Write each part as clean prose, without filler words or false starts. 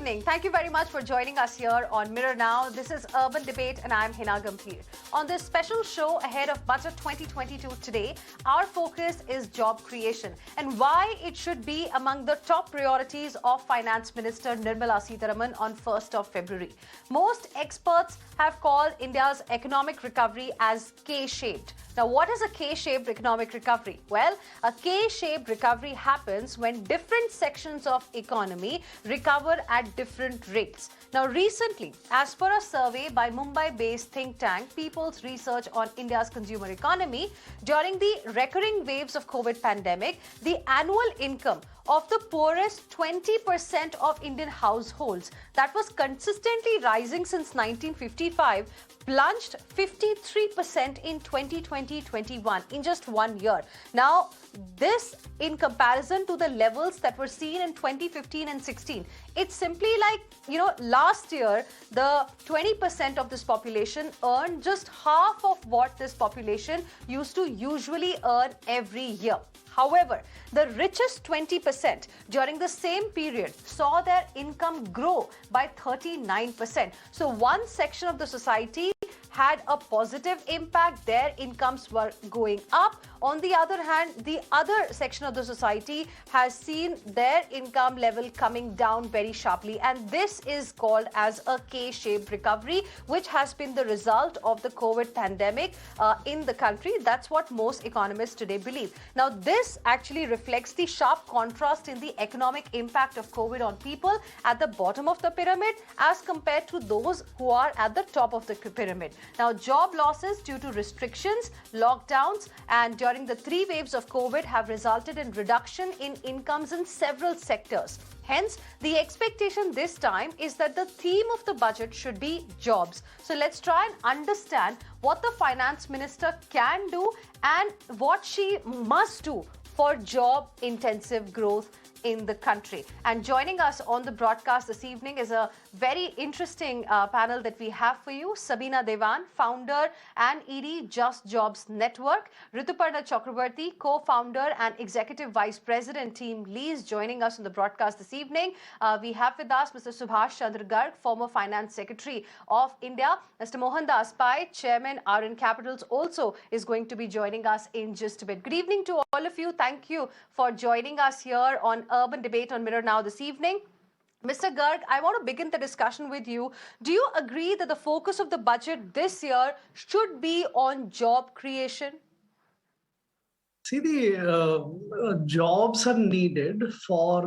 evening. Thank you very much for joining us here on Mirror Now. This is Urban Debate and I'm Heena Gambhir. On this special show ahead of Budget 2022 today, our focus is job creation and why it should be among the top priorities of Finance Minister Nirmala Sitharaman on 1st of February. Most experts have called India's economic recovery as K-shaped. Now, what is a K-shaped economic recovery? Well, a K-shaped recovery happens when different sections of economy recover at different rates. Now, recently, as per a survey by Mumbai-based think tank People's Research on India's Consumer Economy, during the recurring waves of COVID pandemic, the annual income of the poorest 20% of Indian households that was consistently rising since 1955 plunged 53% in 2020-21 in just 1 year. Now, this in comparison to the levels that were seen in 2015 and 16. It's simply like, last year, the 20% of this population earned just half of what this population used to usually earn every year. However, the richest 20% during the same period saw their income grow by 39%. So one section of the society had a positive impact. Their incomes were going up. On the other hand, the other section of the society has seen their income level coming down very sharply. And this is called as a K-shaped recovery, which has been the result of the COVID pandemic in the country. That's what most economists today believe. Now, this actually reflects the sharp contrast in the economic impact of COVID on people at the bottom of the pyramid as compared to those who are at the top of the pyramid. Now, job losses due to restrictions, lockdowns, and during the 3 waves of COVID have resulted in reduction in incomes in several sectors. Hence, the expectation this time is that the theme of the budget should be jobs. So let's try and understand what the finance minister can do and what she must do for job-intensive growth in the country. And joining us on the broadcast this evening is a very interesting panel that we have for you. Sabina Dewan, founder and ED Just Jobs Network. Rituparna Chakraborty, co-founder and executive vice president, Team Lease, joining us on the broadcast this evening. We have with us Mr. Subhash Chandra Garg, former finance secretary of India. Mr. Mohandas Pai, chairman RN Capitals, also is going to be joining us in just a bit. Good evening to all of you. Thank you for joining us here on Urban Debate on Mirror Now this evening. Mr. Garg, I want to begin the discussion with you. Do you agree that the focus of the budget this year should be on job creation? See, the jobs are needed for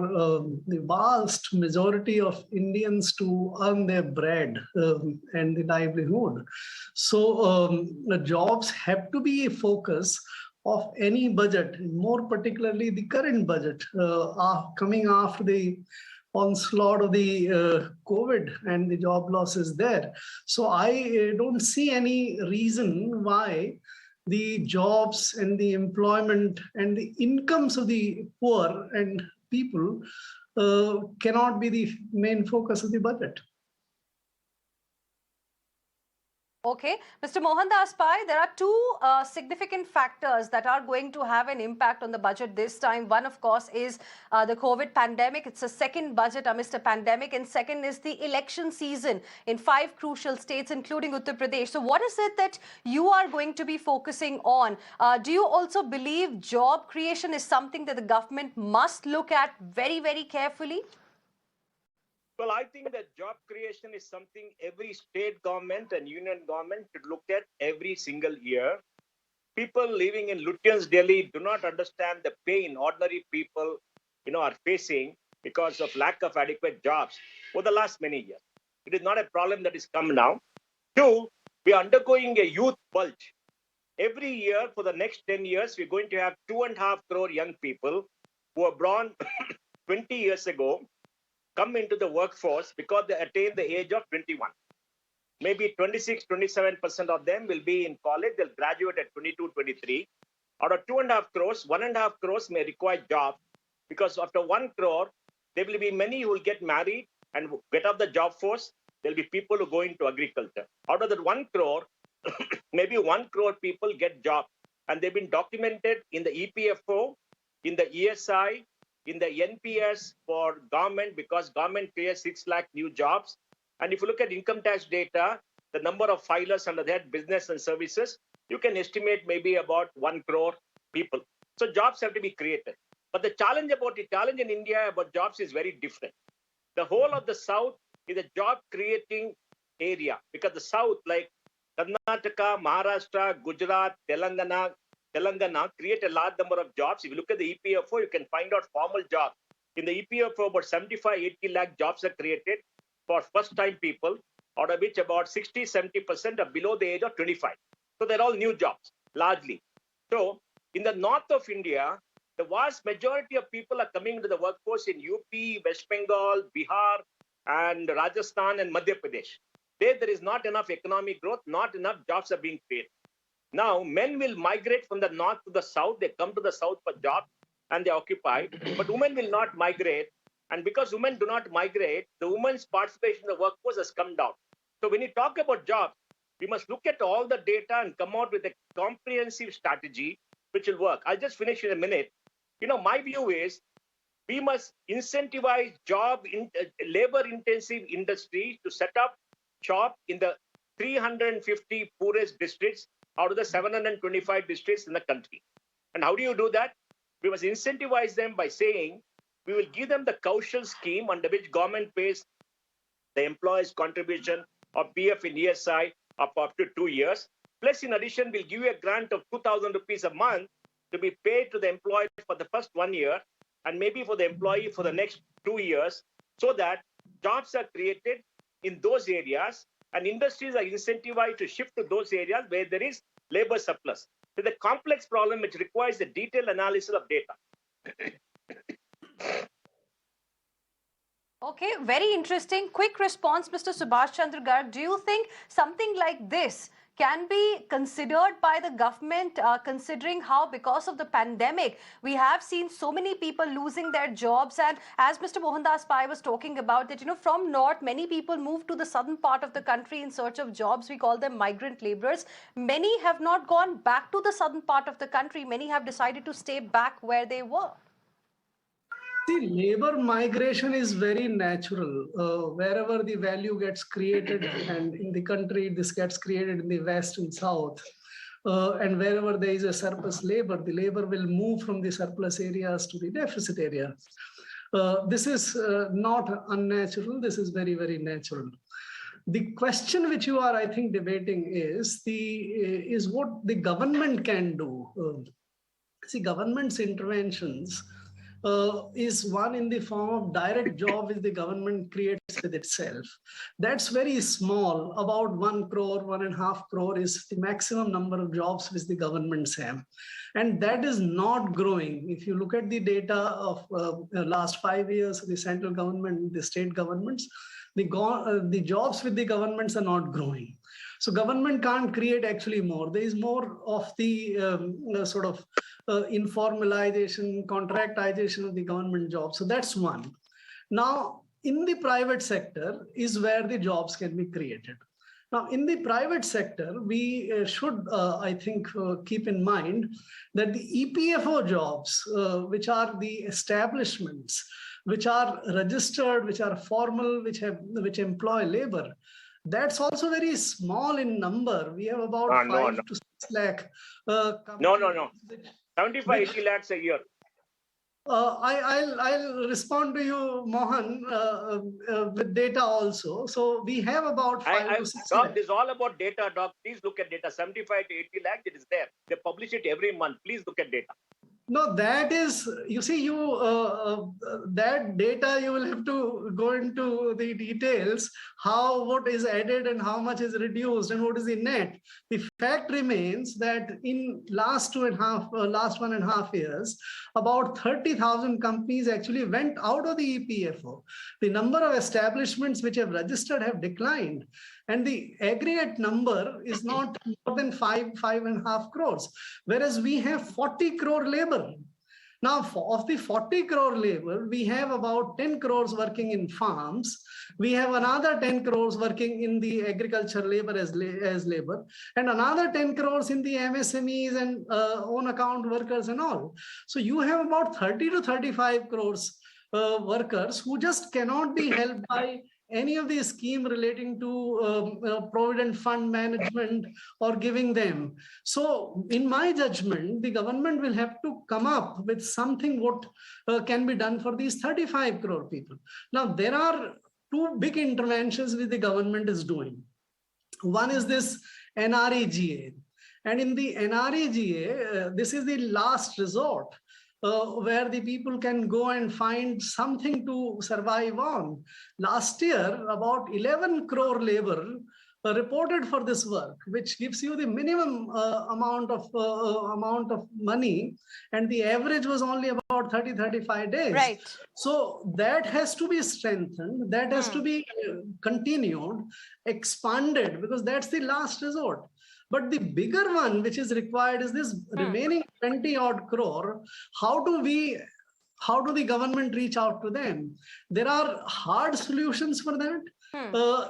the vast majority of Indians to earn their bread and the livelihood. So the jobs have to be a focus of any budget, more particularly the current budget coming after the onslaught of the COVID and the job losses there. So I don't see any reason why the jobs and the employment and the incomes of the poor and people cannot be the main focus of the budget. Okay. Mr. Mohandas Pai, there are 2 significant factors that are going to have an impact on the budget this time. One, of course, is the COVID pandemic. It's a second budget amidst a pandemic. And second is the election season in 5 crucial states, including Uttar Pradesh. So what is it that you are going to be focusing on? Do you also believe job creation is something that the government must look at very, very carefully? Well, I think that job creation is something every state government and union government should look at every single year. People living in Lutyens, Delhi do not understand the pain ordinary people, are facing because of lack of adequate jobs for the last many years. It is not a problem that is come now. 2, we are undergoing a youth bulge. Every year for the next 10 years, we're going to have 2.5 crore young people who were born 20 years ago come into the workforce because they attain the age of 21. Maybe 26, 27% of them will be in college. They'll graduate at 22, 23. Out of 2.5 crores, 1.5 crores may require jobs because after 1 crore, there will be many who will get married and get off the job force. There'll be people who go into agriculture. Out of that 1 crore, maybe 1 crore people get jobs and they've been documented in the EPFO, in the ESI, in the NPS for government because government creates 6 lakh new jobs. And if you look at income tax data, the number of filers under that business and services, you can estimate maybe about 1 crore people. So jobs have to be created. But the challenge in India about jobs is very different. The whole of the South is a job creating area because the South, like Karnataka, Maharashtra, Gujarat, Telangana create a large number of jobs. If you look at the EPFO, you can find out formal jobs. In the EPFO, about 75-80 lakh jobs are created for first-time people, out of which about 60-70% are below the age of 25. So they're all new jobs, largely. So in the north of India, the vast majority of people are coming into the workforce in UP, West Bengal, Bihar, and Rajasthan and Madhya Pradesh. There is not enough economic growth, not enough jobs are being created. Now, men will migrate from the north to the south. They come to the south for jobs and they occupy. But women will not migrate. And because women do not migrate, the women's participation in the workforce has come down. So when you talk about jobs, we must look at all the data and come out with a comprehensive strategy which will work. I'll just finish in a minute. My view is we must incentivize labor-intensive industries to set up shop in the 350 poorest districts out of the 725 districts in the country. And how do you do that? We must incentivize them by saying we will give them the Kaushal scheme under which government pays the employer's contribution of PF and ESI up to 2 years. Plus, in addition, we'll give you a grant of 2,000 rupees a month to be paid to the employee for the first 1 year and maybe for the employee for the next 2 years so that jobs are created in those areas and industries are incentivized to shift to those areas where there is labor surplus. It's a complex problem which requires a detailed analysis of data. Okay, very interesting. Quick response, Mr. Subhash Chandra Garg. Do you think something like this can be considered by the government, considering how because of the pandemic, we have seen so many people losing their jobs? And as Mr. Mohandas Pai was talking about that, from north, many people move to the southern part of the country in search of jobs. We call them migrant laborers. Many have not gone back to the southern part of the country. Many have decided to stay back where they were. See, labor migration is very natural. Wherever the value gets created, and in the country, this gets created in the west and south. And wherever there is a surplus labor, the labor will move from the surplus areas to the deficit areas. This is not unnatural. This is very, very natural. The question which you are, I think, debating is what the government can do. See, government's interventions is one in the form of direct job which the government creates with itself. That's very small. About 1 crore, 1.5 crore is the maximum number of jobs which the governments have. And that is not growing. If you look at the data of the last 5 years, the central government, the state governments, the jobs with the governments are not growing. So government can't create actually more. There is more of the sort of informalization, contractization of the government jobs. So that's one. Now, in the private sector is where the jobs can be created. Now, in the private sector, we should, I think, keep in mind that the EPFO jobs, which are the establishments, which are registered, which are formal, which employ labor, that's also very small in number. We have about 5 to 6 lakh. No. 75-80 lakhs a year. I'll respond to you, Mohan, with data also. So we have about 5 to 6 Doc, lakh. this is all about data, Doc. Please look at data. 75 to 80 lakhs, it is there. They publish it every month. Please look at data. No, that is, you see, that data, you will have to go into the details, what is added and how much is reduced and what is the net. The fact remains that in last 1.5 years, about 30,000 companies actually went out of the EPFO. The number of establishments which have registered have declined. And the aggregate number is not more than 5.5 crores, whereas we have 40 crore labor. Now, of the 40 crore labor, we have about 10 crores working in farms. We have another 10 crores working in the agriculture labor as labor, and another 10 crores in the MSMEs and own account workers and all. So you have about 30 to 35 crores workers who just cannot be helped by any of the scheme relating to provident fund management or giving them. So in my judgment, the government will have to come up with something what can be done for these 35 crore people. Now, there are two big interventions which the government is doing. One is this NREGA. And in the NREGA, this is the last resort. Where the people can go and find something to survive on. Last year, about 11 crore labor reported for this work, which gives you the minimum amount of money, and the average was only about 30-35 days. Right. So that has to be strengthened, that has to be continued, expanded, because that's the last resort. But the bigger one, which is required, is this remaining 20 odd crore. How do the government reach out to them? There are hard solutions for that.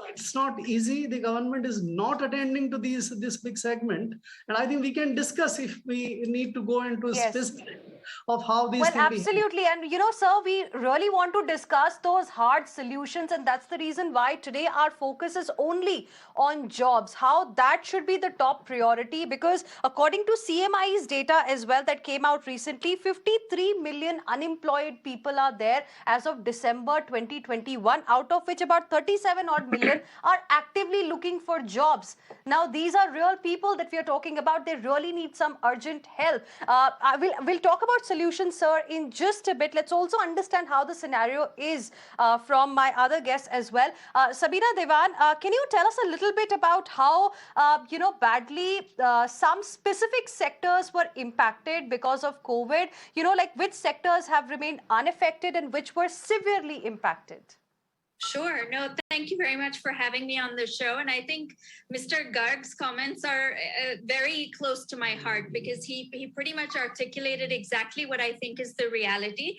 It's not easy. The government is not attending to this big segment. And I think we can discuss if we need to go into specific of how these well, can absolutely. And, you know, sir, we really want to discuss those hard solutions. And that's the reason why today our focus is only on jobs, how that should be the top priority. Because according to CMIE's data as well that came out recently, 53 million unemployed people are there as of December 2021, out of which about 37 odd million are actively looking for jobs. Now, these are real people that we are talking about. They really need some urgent help. We'll talk about solutions, sir, in just a bit. Let's also understand how the scenario is from my other guests as well. Sabina Dewan, can you tell us a little bit about how, badly some specific sectors were impacted because of COVID? You know, like which sectors have remained unaffected and which were severely impacted? Sure. No, thank you very much for having me on the show. And I think Mr. Garg's comments are very close to my heart, because he pretty much articulated exactly what I think is the reality.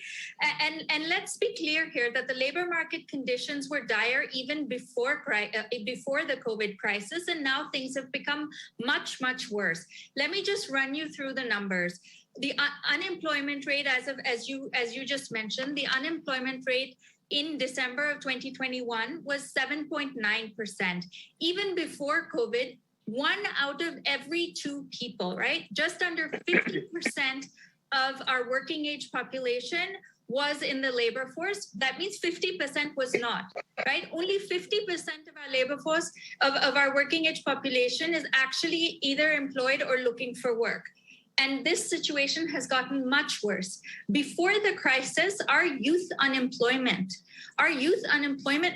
And let's be clear here that the labor market conditions were dire even before the COVID crisis, and now things have become much, much worse. Let me just run you through the numbers. The unemployment rate, as you just mentioned, the unemployment rate in December of 2021 was 7.9%. Even before COVID, 1 out of every 2 people, right? Just under 50% of our working age population was in the labor force. That means 50% was not, right? Only 50% of our labor force, of our working age population is actually either employed or looking for work. And this situation has gotten much worse. Before the crisis, our youth unemployment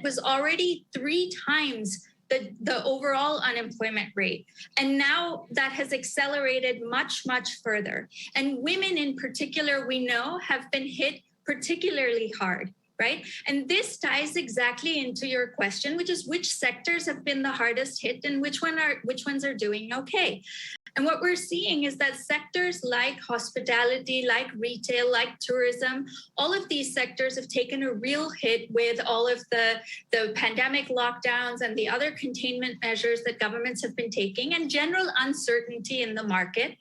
was already 3 times the overall unemployment rate. And now that has accelerated much, much further. And women in particular, we know, have been hit particularly hard. Right? And this ties exactly into your question, which is which sectors have been the hardest hit and which ones are doing okay. And what we're seeing is that sectors like hospitality, like retail, like tourism, all of these sectors have taken a real hit with all of the pandemic lockdowns and the other containment measures that governments have been taking, and general uncertainty in the market.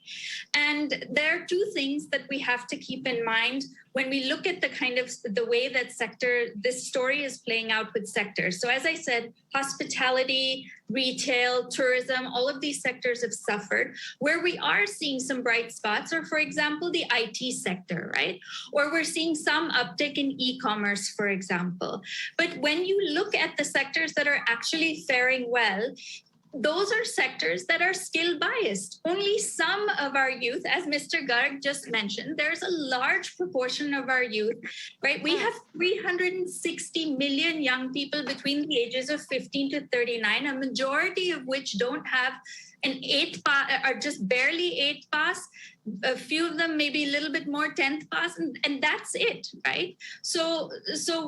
And there are 2 things that we have to keep in mind when we look at the way that this story is playing out with sectors. So as I said, hospitality, retail, tourism, all of these sectors have suffered. Where we are seeing some bright spots are, for example, the IT sector, right? Or we're seeing some uptick in e-commerce, for example. But when you look at the sectors that are actually faring well, those are sectors that are skill biased. Only some of our youth, as Mr. Garg just mentioned, there's a large proportion of our youth, right? We have 360 million young people between the ages of 15 to 39, a majority of which don't have an 8 pass, or just barely 8 pass. A few of them maybe a little bit more 10th pass, and that's it, right? So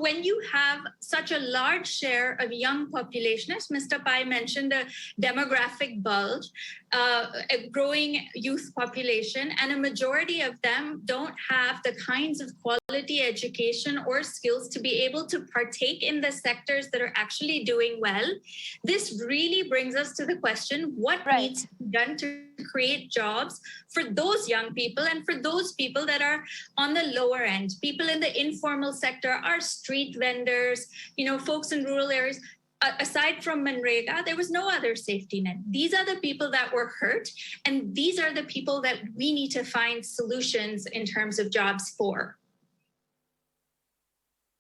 when you have such a large share of young population, as Mr. Pai mentioned, a demographic bulge, a growing youth population, and a majority of them don't have the kinds of quality education or skills to be able to partake in the sectors that are actually doing well, this really brings us to the question, what needs to be done to create jobs for those young people and for those people that are on the lower end, people in the informal sector, our street vendors, folks in rural areas. Aside from Manrega, there was no other safety net. These are the people that were hurt, and these are the people that we need to find solutions in terms of jobs for.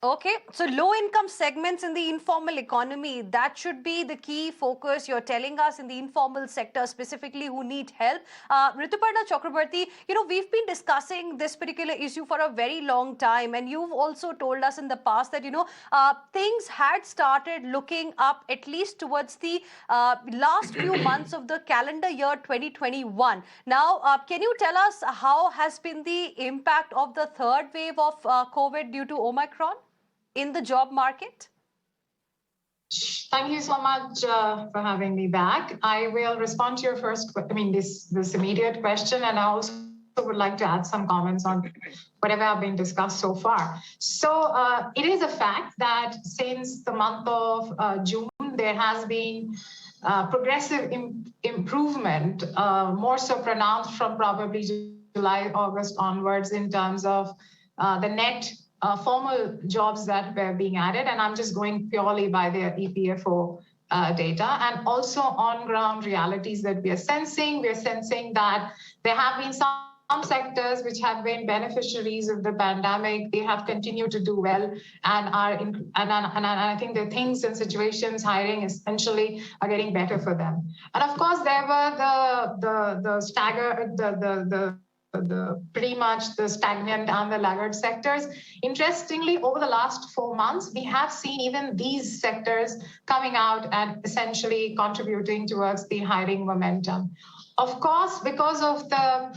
Okay, so low-income segments in the informal economy, that should be the key focus. You're telling us in the informal sector specifically who need help. Rituparna Chakraborty, we've been discussing this particular issue for a very long time, and you've also told us in the past that, things had started looking up at least towards the last few months of the calendar year 2021. Now, can you tell us how has been the impact of the third wave of COVID due to Omicron in the job market? Thank you so much for having me back. I will respond to your this immediate question, and I also would like to add some comments on whatever have been discussed so far. So it is a fact that since the month of June, there has been progressive improvement, more so pronounced from probably July, August onwards in terms of the net formal jobs that were being added, and I'm just going purely by the EPFO data, and also on-ground realities that we are sensing. We are sensing that there have been some sectors which have been beneficiaries of the pandemic. They have continued to do well, and I think the things and situations, hiring essentially are getting better for them. And of course, there were pretty much the stagnant and the laggard sectors. Interestingly, over the last 4 months, we have seen even these sectors coming out and essentially contributing towards the hiring momentum. Of course, because of the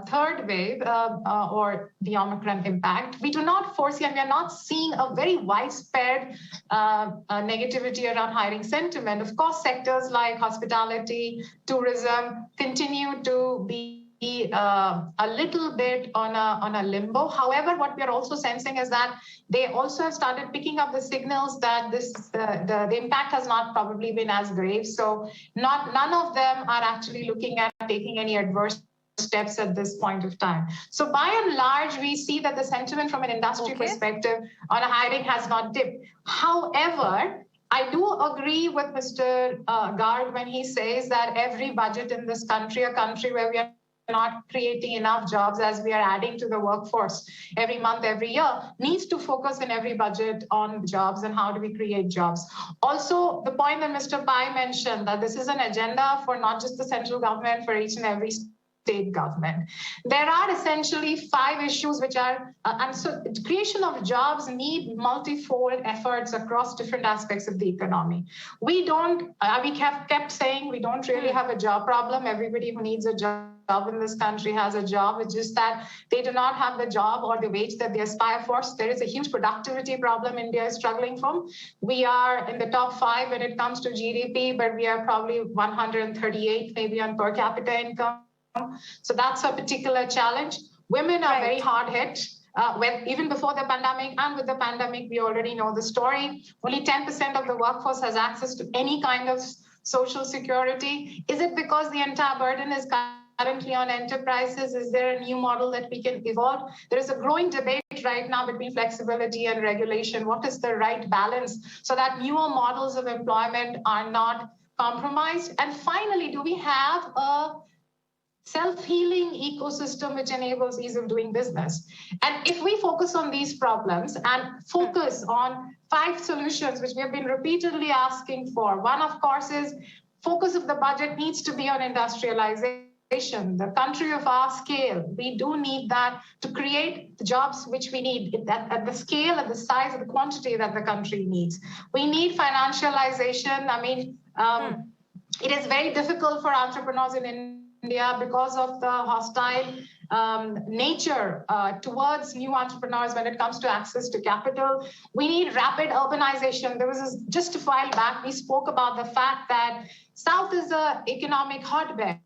third wave or the Omicron impact, we do not foresee, and we are not seeing a very widespread negativity around hiring sentiment. Of course, sectors like hospitality, tourism continue to be a little bit on a limbo. However, what we are also sensing is that they also have started picking up the signals that the impact has not probably been as grave. So none of them are actually looking at taking any adverse steps at this point of time. So by and large, we see that the sentiment from an industry perspective on hiring has not dipped. However, I do agree with Mr. Garg when he says that every budget in this country, a country where we are not creating enough jobs as we are adding to the workforce every month, every year, needs to focus in every budget on jobs and how do we create jobs. Also, the point that Mr. Pai mentioned, that this is an agenda for not just the central government, for each and every state government. There are essentially 5 issues which are, and so the creation of jobs need multifold efforts across different aspects of the economy. We have kept saying we don't really have a job problem. Everybody who needs a job in this country has a job. It's just that they do not have the job or the wage that they aspire for. So there is a huge productivity problem India is struggling from. We are in the top 5 when it comes to GDP, but we are probably 138 maybe on per capita income. So that's a particular challenge. Women are very hard hit. Even before the pandemic and with the pandemic, we already know the story. Only 10% of the workforce has access to any kind of social security. Is it because the entire burden is currently on enterprises? Is there a new model that we can evolve? There is a growing debate right now between flexibility and regulation. What is the right balance so that newer models of employment are not compromised? And finally, do we have a self-healing ecosystem which enables ease of doing business? And if we focus on these problems and focus on 5 solutions, which we have been repeatedly asking for, one, of course, is focus of the budget needs to be on industrialization. The country of our scale, we do need that to create the jobs which we need at the scale, at the size, at the quantity that the country needs. We need financialization. It is very difficult for entrepreneurs in India because of the hostile nature towards new entrepreneurs when it comes to access to capital. We need rapid urbanization. There was just a while back, we spoke about the fact that South is an economic hotbed,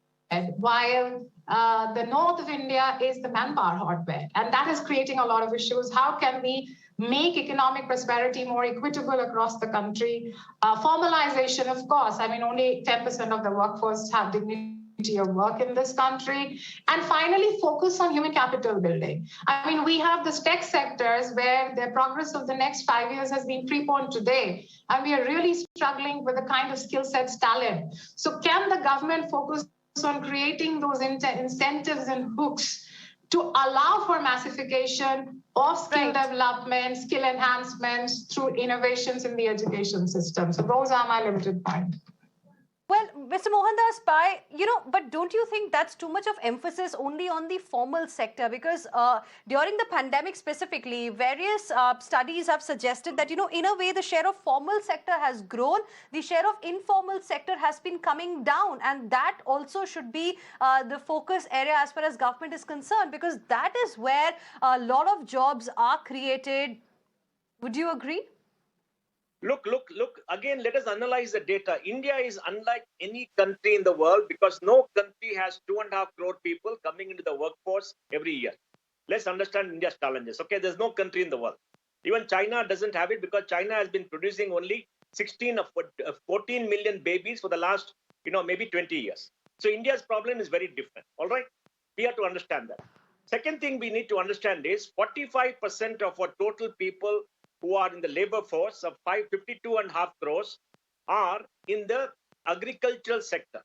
while the north of India is the manpower hotbed. And that is creating a lot of issues. How can we make economic prosperity more equitable across the country? Formalization, of course. I mean, only 10% of the workforce have dignity of work in this country. And finally, focus on human capital building. I mean, we have the tech sectors where the progress of the next 5 years has been preponed today. And we are really struggling with the kind of skill sets, talent. So can the government focus on creating those incentives and hooks to allow for massification of skill development, skill enhancements through innovations in the education system? So those are my limited points. Well, Mr. Mohandas Pai, but don't you think that's too much of emphasis only on the formal sector? Because during the pandemic specifically, various studies have suggested that, in a way, the share of formal sector has grown, the share of informal sector has been coming down. And that also should be the focus area as far as government is concerned, because that is where a lot of jobs are created. Would you agree? Look, again, let us analyze the data. India is unlike any country in the world because no country has 2.5 crore people coming into the workforce every year. Let's understand India's challenges. Okay, there's no country in the world. Even China doesn't have it because China has been producing only 14 million babies for the last, maybe 20 years. So India's problem is very different. All right, we have to understand that. Second thing we need to understand is 45% of our total people who are in the labor force of 52.5 crores are in the agricultural sector.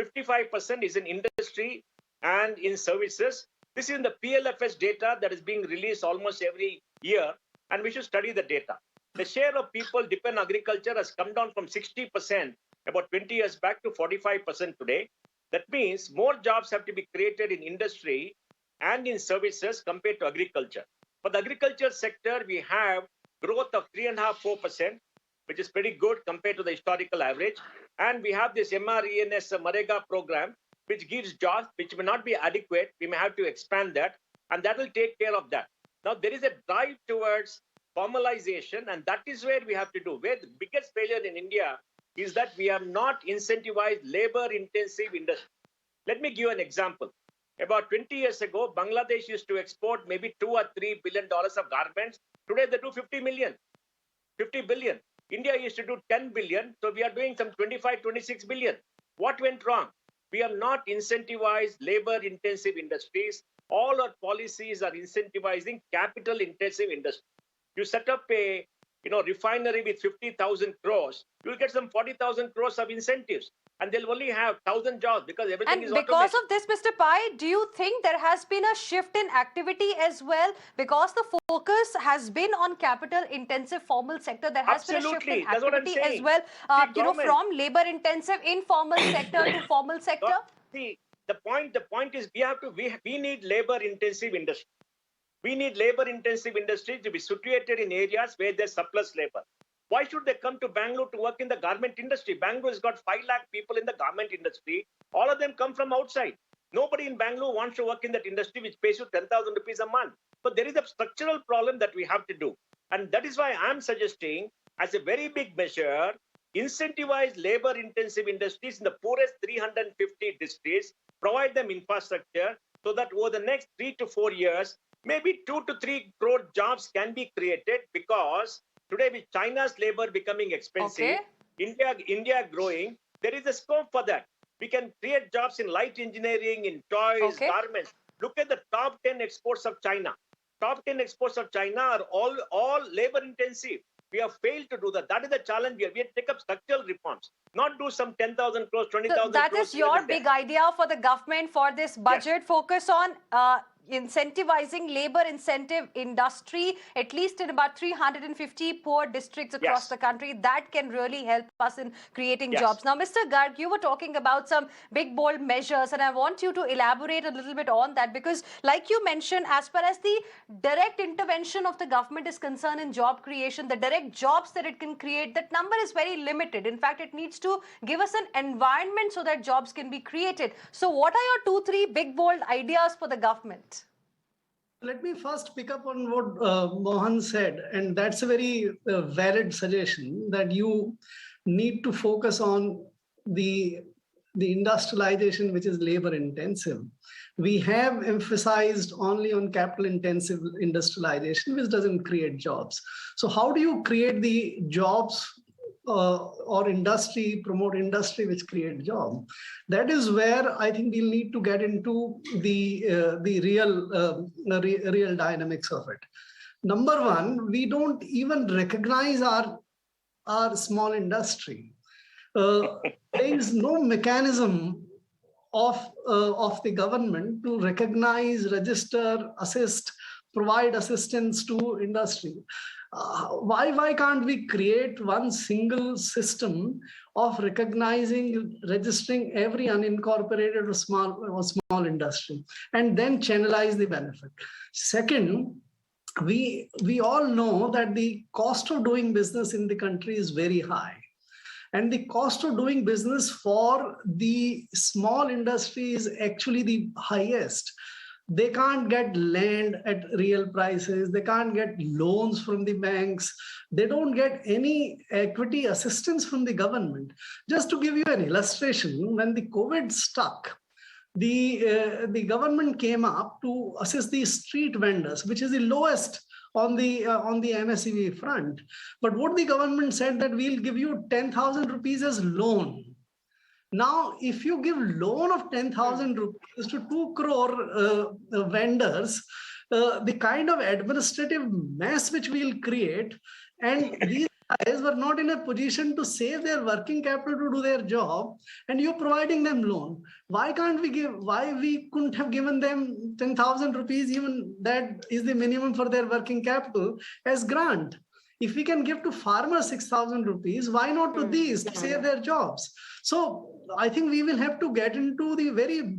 55% is in industry and in services. This is in the PLFS data that is being released almost every year, and we should study the data. The share of people depend on agriculture has come down from 60% about 20 years back to 45% today. That means more jobs have to be created in industry and in services compared to agriculture. For the agriculture sector, we have growth of 3.5–4%, which is pretty good compared to the historical average. And we have this MRENS Marega program, which gives jobs, which may not be adequate. We may have to expand that, and that will take care of that. Now, there is a drive towards formalization, and that is where we have to do. Where the biggest failure in India is that we have not incentivized labor-intensive industry. Let me give you an example. About 20 years ago, Bangladesh used to export maybe $2 or $3 billion of garments. Today, they do 50 billion. India used to do 10 billion. So we are doing some 25–26 billion. What went wrong? We have not incentivized labor-intensive industries. All our policies are incentivizing capital-intensive industry. You set up a refinery with 50,000 crores, you'll get some 40,000 crores of incentives. And they'll only have 1,000 jobs because everything is automated. And because of this, Mr. Pai, do you think there has been a shift in activity as well? Because the focus has been on capital-intensive formal sector, there has been a shift in activity as well, from labor-intensive informal sector to formal sector? See, the point is we need labor-intensive industry. We need labor-intensive industry to be situated in areas where there's surplus labor. Why should they come to Bangalore to work in the garment industry? Bangalore has got 5 lakh people in the garment industry. All of them come from outside. Nobody in Bangalore wants to work in that industry which pays you 10,000 rupees a month. But there is a structural problem that we have to do. And that is why I'm suggesting, as a very big measure, incentivize labor-intensive industries in the poorest 350 districts, provide them infrastructure so that over the next 3 to 4 years, maybe 2 to 3 crore jobs can be created, because today with China's labor becoming expensive, India growing, there is a scope for that. We can create jobs in light engineering, in toys, garments. Look at the top 10 exports of China. Top 10 exports of China are all labor intensive. We have failed to do that. That is the challenge. We have to take up structural reforms, not do some 10,000 crores, 20,000 crores. That is your big idea for the government for this budget. Focus on incentivizing labor incentive industry, at least in about 350 poor districts across the country. That can really help us in creating jobs. Now, Mr. Garg, you were talking about some big, bold measures, and I want you to elaborate a little bit on that, because like you mentioned, as far as the direct intervention of the government is concerned in job creation, the direct jobs that it can create, that number is very limited. In fact, it needs to give us an environment so that jobs can be created. So what are your 2-3 big, bold ideas for the government? Let me first pick up on what Mohan said, and that's a very valid suggestion, that you need to focus on the industrialization which is labor intensive. We have emphasized only on capital intensive industrialization, which doesn't create jobs. So how do you create the jobs or industry, promote industry which create job? That is where I think we'll need to get into the real dynamics of it. Number one, we don't even recognize our small industry. There is no mechanism of the government to recognize, register, assist, provide assistance to industry. Why can't we create one single system of recognizing, registering every unincorporated or small industry, and then channelize the benefit? Second, we all know that the cost of doing business in the country is very high. And the cost of doing business for the small industry is actually the highest. They can't get land at real prices. They can't get loans from the banks. They don't get any equity assistance from the government. Just to give you an illustration, when the COVID struck, the government came up to assist the street vendors, which is the lowest on the MSEB front. But what the government said, that we'll give you 10,000 rupees as loan. Now, if you give loan of 10,000 rupees to 2 crore vendors, the kind of administrative mess which we'll create, and these guys were not in a position to save their working capital to do their job, and you're providing them loan. Why we couldn't have given them 10,000 rupees, even that is the minimum for their working capital, as grant? If we can give to farmers 6,000 rupees, why not to these to save their jobs? So I think we will have to get into the very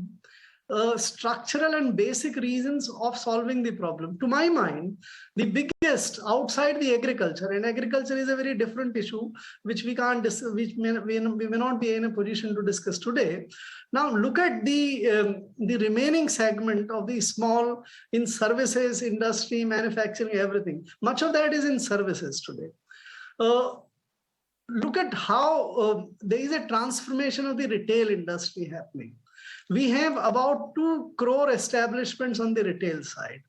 structural and basic reasons of solving the problem. To my mind, the biggest outside the agriculture, and agriculture is a very different issue, which we may not be in a position to discuss today. Now look at the remaining segment of the small in services, industry, manufacturing, everything. Much of that is in services today. Look at how there is a transformation of the retail industry happening. We have about 2 crore establishments on the retail side.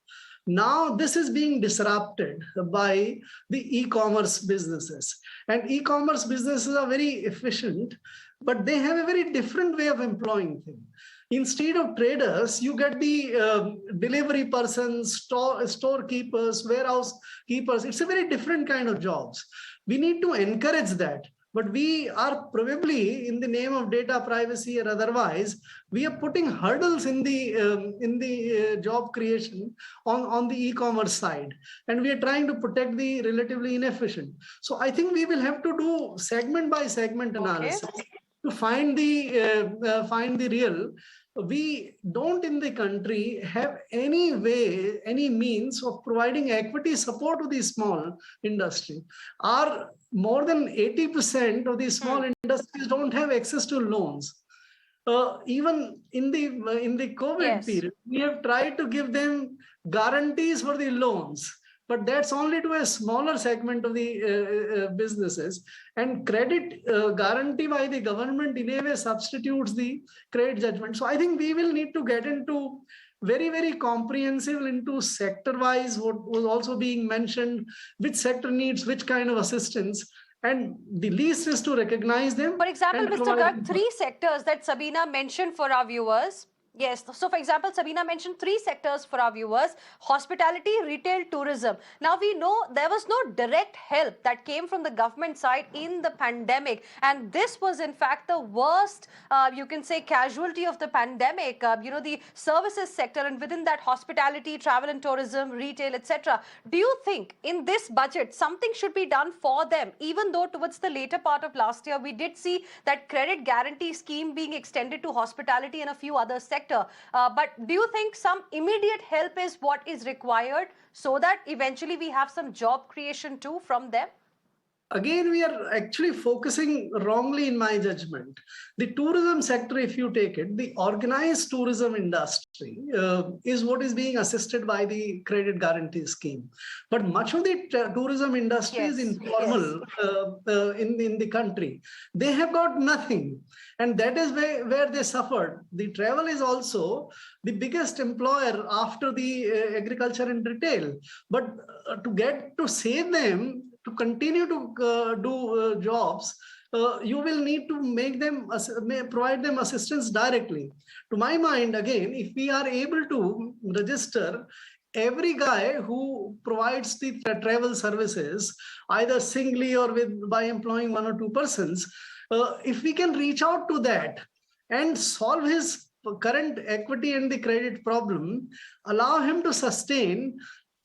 Now this is being disrupted by the e-commerce businesses. And e-commerce businesses are very efficient, but they have a very different way of employing things. Instead of traders, you get the delivery persons, storekeepers, warehouse keepers. It's a very different kind of jobs. We need to encourage that. But we are probably, in the name of data privacy or otherwise, we are putting hurdles in the job creation on the e-commerce side, and we are trying to protect the relatively inefficient. So I think we will have to do segment by segment analysis to find the real. We don't in the country have any way, any means of providing equity support to the small industry. More than 80% of the small industries don't have access to loans. Even in the COVID period, we have tried to give them guarantees for the loans, but that's only to a smaller segment of the businesses. And credit guarantee by the government in a way substitutes the credit judgment. So I think we will need to get into very, very comprehensive into sector-wise, what was also being mentioned, which sector needs which kind of assistance. And the least is to recognize them. For example, Mr. Garg, 3 sectors that Sabina mentioned for our viewers. Yes. So, for example, Sabina mentioned three sectors for our viewers: hospitality, retail, tourism. Now, we know there was no direct help that came from the government side in the pandemic. And this was, in fact, the worst, you can say, casualty of the pandemic. The services sector, and within that, hospitality, travel and tourism, retail, etc. Do you think in this budget something should be done for them, even though towards the later part of last year, we did see that credit guarantee scheme being extended to hospitality and a few other sectors? But do you think some immediate help is what is required so that eventually we have some job creation too from them? Again, we are actually focusing wrongly in my judgment. The tourism sector, if you take it, the organized tourism industry is what is being assisted by the credit guarantee scheme. But much of the tourism industry is informal in the country. They have got nothing. And that is where they suffered. The travel is also the biggest employer after the agriculture and retail. But to save them, to continue to do jobs, you will need to provide them assistance directly. To my mind, again, if we are able to register every guy who provides the travel services, either singly or by employing one or two persons, if we can reach out to that and solve his current equity and the credit problem, allow him to sustain,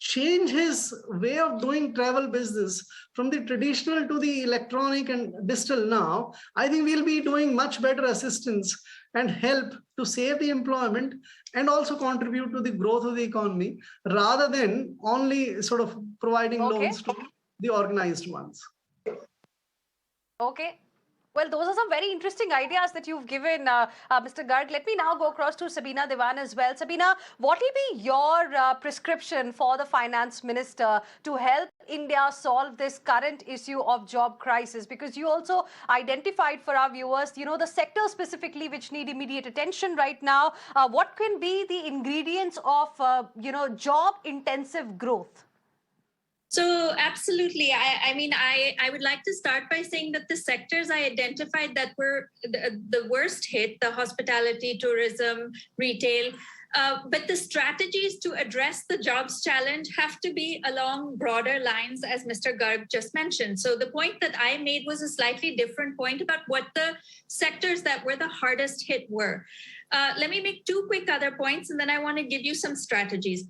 change his way of doing travel business from the traditional to the electronic and digital now, I think we'll be doing much better assistance and help to save the employment and also contribute to the growth of the economy, rather than only sort of providing loans to the organized ones. Okay. Well, those are some very interesting ideas that you've given, Mr. Garg. Let me now go across to Sabina Dewan as well. Sabina, what will be your prescription for the finance minister to help India solve this current issue of job crisis? Because you also identified for our viewers, the sector specifically which need immediate attention right now. What can be the ingredients of, job-intensive growth? So absolutely. I would like to start by saying that the sectors I identified that were the worst hit, the hospitality, tourism, retail, but the strategies to address the jobs challenge have to be along broader lines, as Mr. Garg just mentioned. So the point that I made was a slightly different point about what the sectors that were the hardest hit were. Let me make two quick other points, and then I want to give you some strategies.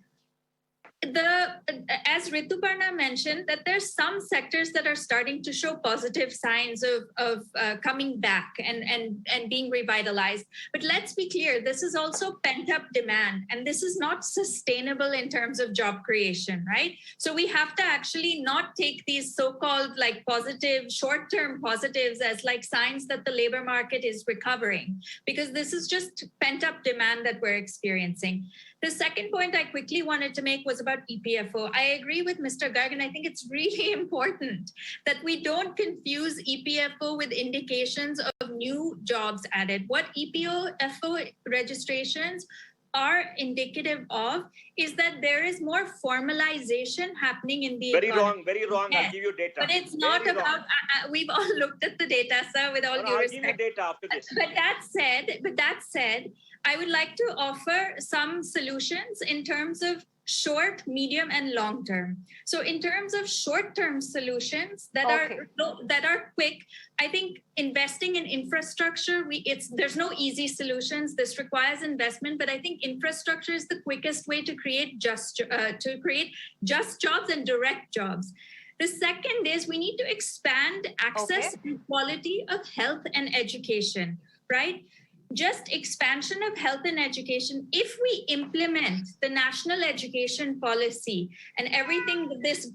As Rituparna mentioned, that there's some sectors that are starting to show positive signs of coming back and being revitalized. But let's be clear, this is also pent-up demand, and this is not sustainable in terms of job creation, right? So we have to actually not take these so-called positive, short-term positives as signs that the labor market is recovering, because this is just pent-up demand that we're experiencing. The second point I quickly wanted to make was about EPFO. I agree with Mr. Garg, and I think it's really important that we don't confuse EPFO with indications of new jobs added. What EPFO registrations are indicative of is that there is more formalization happening in the economy. Very wrong. Yes. I'll give you data. But it's not about, we've all looked at the data, sir, with all due respect. I'll give you data after this. But that said, I would like to offer some solutions in terms of short, medium, and long term. So in terms of short-term solutions that are quick, I think investing in infrastructure, there's no easy solutions. This requires investment, but I think infrastructure is the quickest way to create just jobs and direct jobs. The second is we need to expand access and quality of health and education, right? Just expansion of health and education. If we implement the national education policy and everything this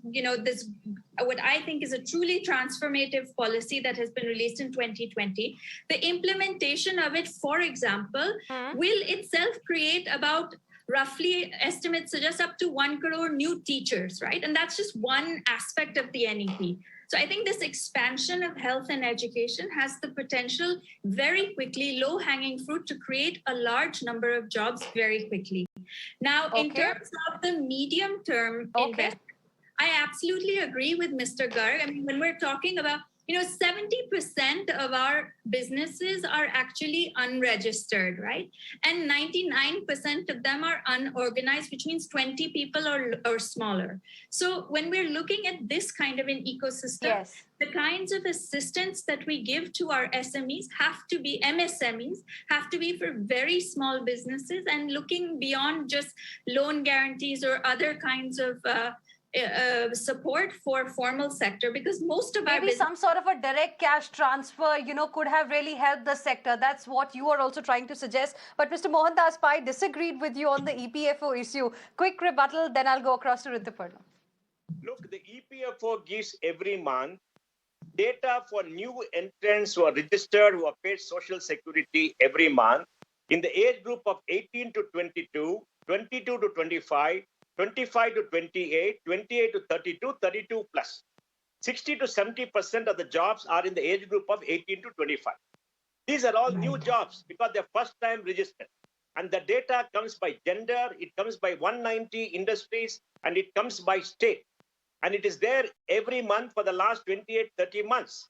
what I think is a truly transformative policy that has been released in 2020, the implementation of it, for example, will itself create about roughly estimates suggest up to 1 crore new teachers, right? And that's just one aspect of the NEP. So I think this expansion of health and education has the potential very quickly, low-hanging fruit, to create a large number of jobs very quickly. Now, in terms of the medium-term investment, I absolutely agree with Mr. Garg. I mean, when we're talking about 70% of our businesses are actually unregistered, right? And 99% of them are unorganized, which means 20 people or smaller. So when we're looking at this kind of an ecosystem, the kinds of assistance that we give to our SMEs MSMEs have to be for very small businesses and looking beyond just loan guarantees or other kinds of support for formal sector, because most of our maybe some sort of a direct cash transfer, could have really helped the sector. That's what you are also trying to suggest. But Mr. Mohandas Pai disagreed with you on the EPFO issue. Quick rebuttal, then I'll go across to Rituparna. Look, the EPFO gives every month data for new entrants who are registered, who are paid social security every month in the age group of 18 to 22, 22 to 25, 25 to 28, 28 to 32, 32 plus. 60 to 70% of the jobs are in the age group of 18 to 25. These are all new jobs because they're first time registered. And the data comes by gender, it comes by 190 industries, and it comes by state. And it is there every month for the last 28, 30 months.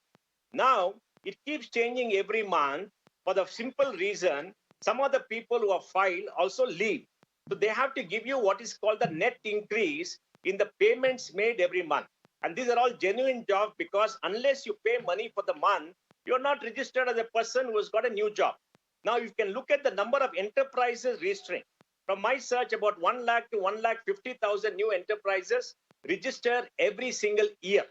Now, it keeps changing every month for the simple reason some of the people who have filed also leave. So they have to give you what is called the net increase in the payments made every month. And these are all genuine jobs because unless you pay money for the month, you're not registered as a person who has got a new job. Now you can look at the number of enterprises registering. From my search, about 1 lakh to 1,50,000 new enterprises register every single year.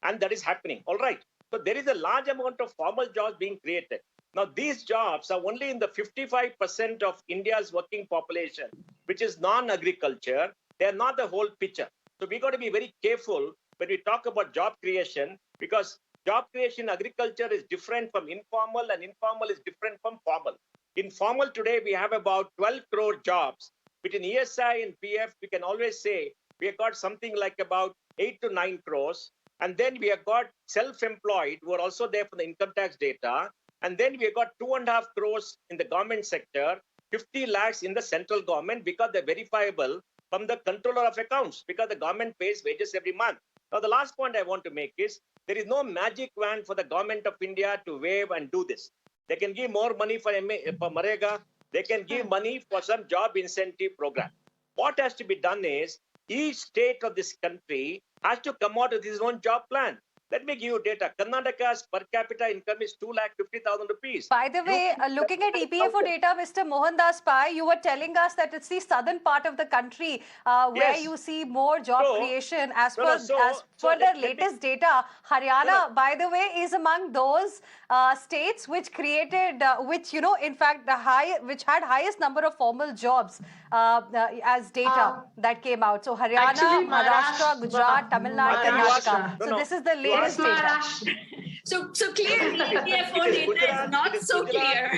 And that is happening. All right. So there is a large amount of formal jobs being created. Now, these jobs are only in the 55% of India's working population, which is non-agriculture. They are not the whole picture. So we got to be very careful when we talk about job creation, because job creation in agriculture is different from informal and informal is different from formal. Informal today, we have about 12 crore jobs. Between ESI and PF, we can always say we have got something like about 8 to 9 crores. And then we have got self-employed who are also there for the income tax data. And then we have got 2.5 crores in the government sector, 50 lakhs in the central government because they're verifiable from the controller of accounts because the government pays wages every month. Now, the last point I want to make is there is no magic wand for the government of India to wave and do this. They can give more money for Marega. They can give money for some job incentive program. What has to be done is each state of this country has to come out with its own job plan. Let me give you data. Karnataka's per capita income is 2,50,000 rupees. By the way, looking at EPFO data, Mr. Mohandas Pai, you were telling us that it's the southern part of the country where you see more job creation. As per the latest data, Haryana, by the way, is among those states which created, which had highest number of formal jobs as data that came out. So Haryana, Maharashtra, Gujarat, Tamil Nadu, Karnataka. So this is the latest data. So clearly, EPFO data is not so clear.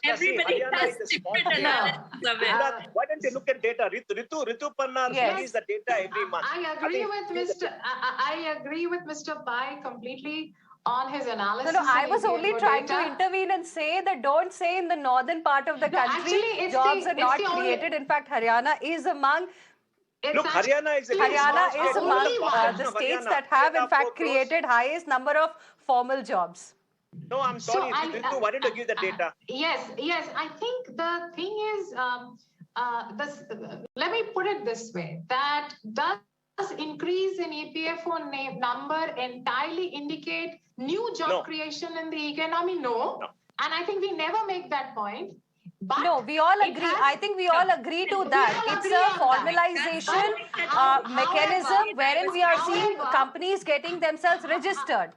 Everybody has different analysis of it. Why don't you look at data? Rituparna releases the data every month. I agree with Mr. Pai completely on his analysis. No, I was only trying to intervene and say that don't say in the northern part of the country jobs are not created. In fact, Haryana is among Haryana is among the states that have in fact created highest number of formal jobs. No, I'm sorry. Ritu, why don't you give the data? Yes. I think the thing is, let me put it this way, that does increase in EPFO number entirely indicate new job creation in the economy? No. And I think we never make that point. But no, we all agree. I think we all agree to that. It's a formalization mechanism wherein we are seeing companies getting themselves registered.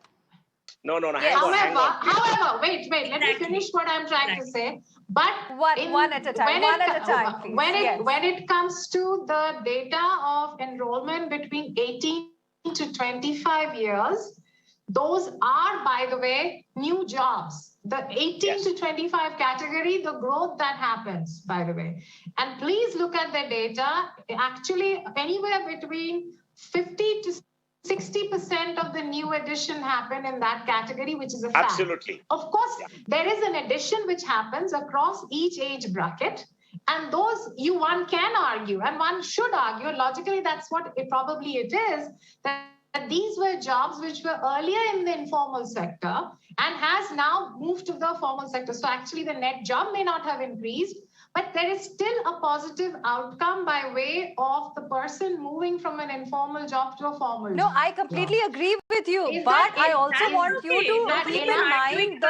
No. Yes. However, wait. Let me finish what I'm trying to say. But one at a time, please. When it comes to the data of enrollment between 18 to 25 years, those are, by the way, new jobs. The 18 to 25 category, the growth that happens, by the way. And please look at the data. Actually, anywhere between 50 to 60% of the new addition happen in that category, which is a fact. Absolutely. Of course, there is an addition which happens across each age bracket. And those one can argue and one should argue. Logically, that's what it is, that these were jobs which were earlier in the informal sector and has now moved to the formal sector. So actually the net job may not have increased, but there is still a positive outcome by way of the person moving from an informal job to a formal No, job. I completely agree with you, Is but that I it? also That is want okay. you to That keep is in not mind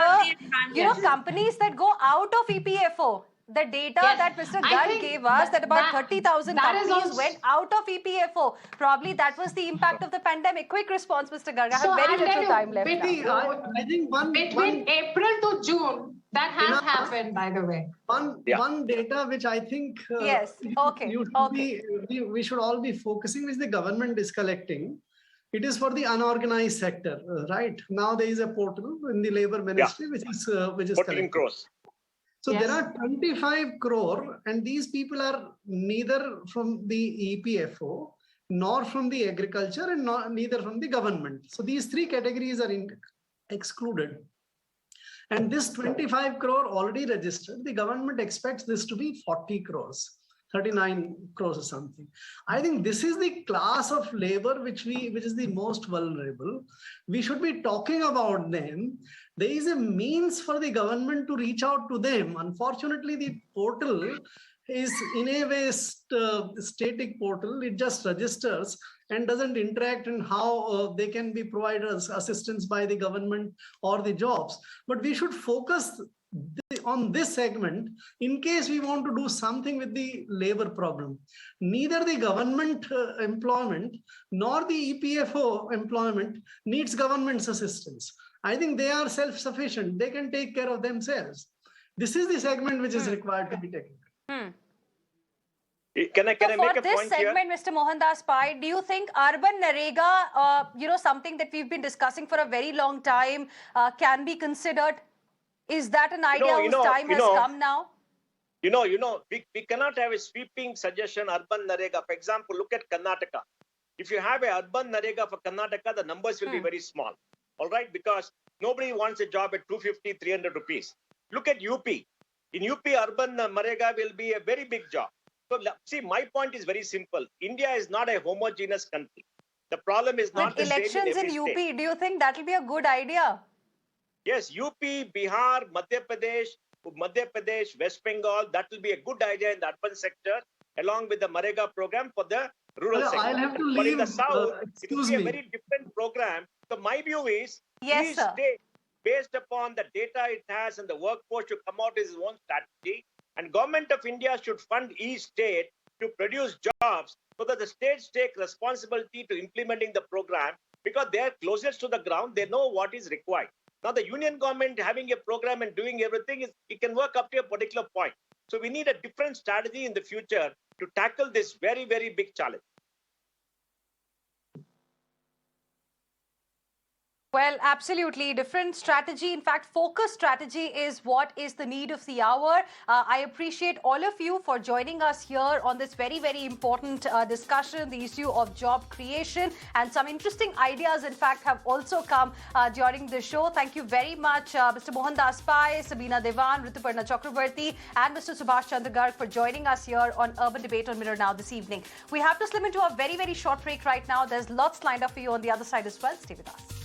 the companies that go out of EPFO. The data Yes. that Mr. I Garg think gave us that about 30,000 that is companies also- went out of EPFO. Probably that was the impact of the pandemic. Quick response, Mr. Garg. I have very I'll tell little you, time left now. I think between April to June, that has Heena, happened, by the way. one data which I think Yes. Okay. we should all be focusing, which the government is collecting. It is for the unorganized sector, right? Now there is a portal in the labor ministry which is 14 collecting. crores. So Yes. there are 25 crore, and these people are neither from the EPFO nor from the agriculture and neither from the government. So these three categories are excluded. And this 25 crore already registered, the government expects this to be 40 crores, 39 crores or something. I think this is the class of labor which is the most vulnerable. We should be talking about them. There is a means for the government to reach out to them. Unfortunately, the portal is in a way static portal. It just registers and doesn't interact in how they can be provided assistance by the government or the jobs. But we should focus on this segment in case we want to do something with the labor problem. Neither the government employment nor the EPFO employment needs government's assistance. I think they are self-sufficient. They can take care of themselves. This is the segment which is required to be taken. Can I make a for this point segment, here? Mr. Mohandas Pai, do you think urban Narega, something that we've been discussing for a very long time, can be considered? Is that an idea whose time has come now? We cannot have a sweeping suggestion, urban Narega. For example, look at Karnataka. If you have a urban Narega for Karnataka, the numbers will be very small. All right? Because nobody wants a job at 250, 300 rupees. Look at UP. In UP, urban Narega will be a very big job. So, see, my point is very simple. India is not a homogeneous country. The problem is not With the same elections in UP, do you think that will be a good idea? Yes, UP, Bihar, Madhya Pradesh, West Bengal, that will be a good idea in the urban sector, along with the Marega program for the rural sector. I'll have to leave. But in the south, it will be a me. very different program. So my view is, Yes, each sir. state, based upon the data it has and the workforce, should come out with its own strategy. And Government of India should fund each state to produce jobs so that the states take responsibility to implementing the program, because they are closest to the ground. They know what is required. Now, the union government having a program and doing everything, it can work up to a particular point. So we need a different strategy in the future to tackle this very, very big challenge. Well, absolutely. Different strategy. In fact, focus strategy is what is the need of the hour. I appreciate all of you for joining us here on this very, very important discussion, the issue of job creation, and some interesting ideas, in fact, have also come during the show. Thank you very much, Mr. Mohandas Pai, Sabina Dewan, Rituparna Chakraborty, and Mr. Subhash Chandra Garg for joining us here on Urban Debate on Mirror Now this evening. We have to slip into a very, very short break right now. There's lots lined up for you on the other side as well. Stay with us.